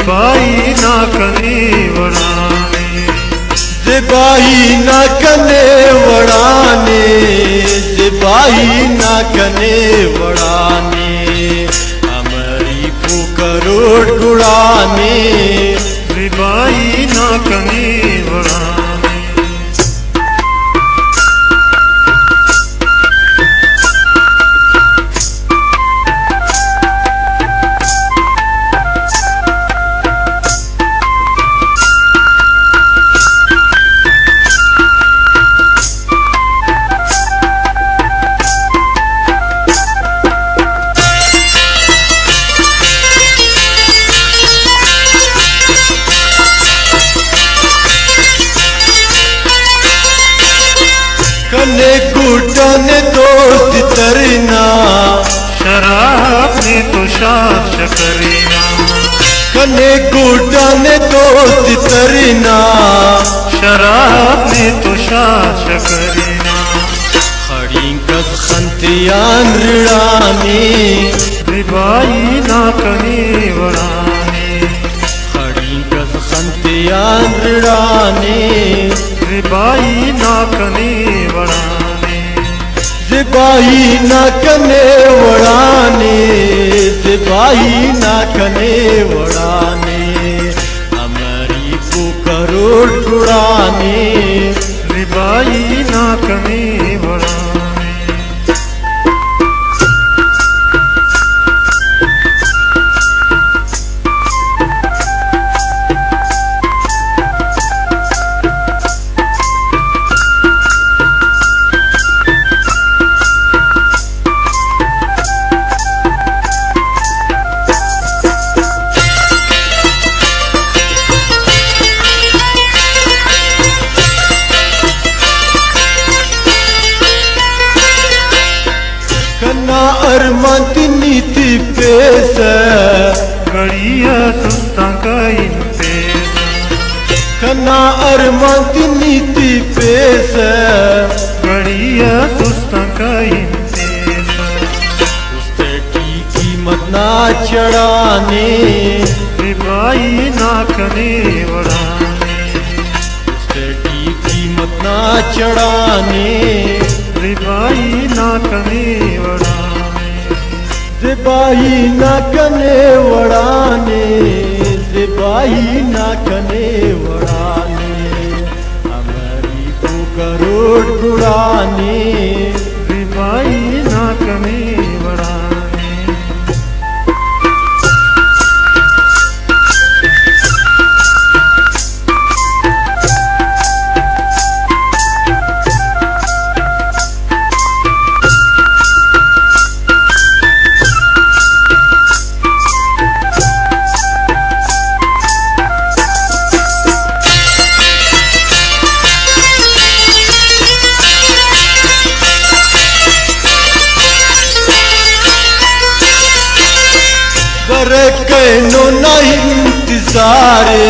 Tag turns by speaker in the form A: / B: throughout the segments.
A: सिपाही ना कने वड़ाने,
B: सिपाही ना कने वड़ाने, सिपाही ना कने वड़ाने, हमारी पुकरोट गुड़ाने,
A: सिपाही ना कने वड़ाने।
B: कने गुटने दोस्त तरना,
A: शराब ने तो शाख करीना,
B: कने गुटने दोस्त तरना,
A: शराब ने तो शाख करीना।
B: खड़ी कस खंतियान रिड़ाने,
A: सिपाही ना कने वड़ाने,
B: खड़ी कस खंतियान रिड़ाने,
A: सिपाही ना कने वड़ाने,
B: सिपाही ना कने वड़ाने, सिपाही ना कने वड़ाने, हमारी पुकरोट गुड़ाने,
A: सिपाही ना कने वड़ाने।
B: कना अरमत नीति पेश,
A: गड़िया सुस्ता कइन पेश,
B: कना अरमत नीति पेश,
A: गड़िया सुस्ता कइन पेश।
B: उससे की कीमत ना चढ़ाने,
A: सिपाही ना कने वड़ाने,
B: उससे की कीमत ना चढ़ाने,
A: सिपाही ना कने वड़ाने,
B: सिपाही ना कने वड़ाने, सिपाही ना कने वड़ाने, हमारी पुकरोट गुड़ाने,
A: सिपाही ना कने वड़ाने।
B: कहनो नहीं इंतजारे,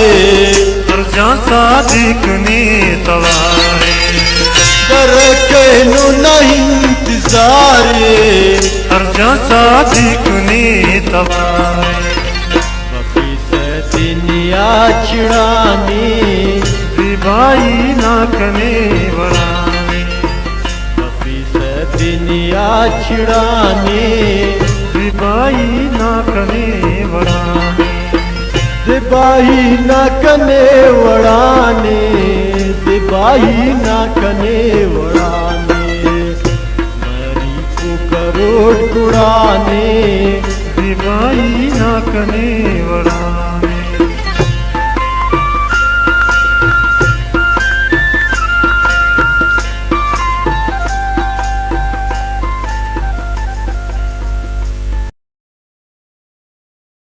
A: हर जा सादिक ने तवारे,
B: कर कहनो नहीं इंतजारे,
A: हर जा सादिक ने तवारे।
B: वफी से दुनिया चिड़ाने,
A: सिपाही ना कने वड़ाने,
B: वफी से दुनिया चिड़ाने,
A: सिपाही ना कने वड़ाने,
B: सिपाही ना कने वड़ाने, सिपाही ना कने वड़ाने, मरी पुकरोट गुड़ाने,
A: सिपाही ना कने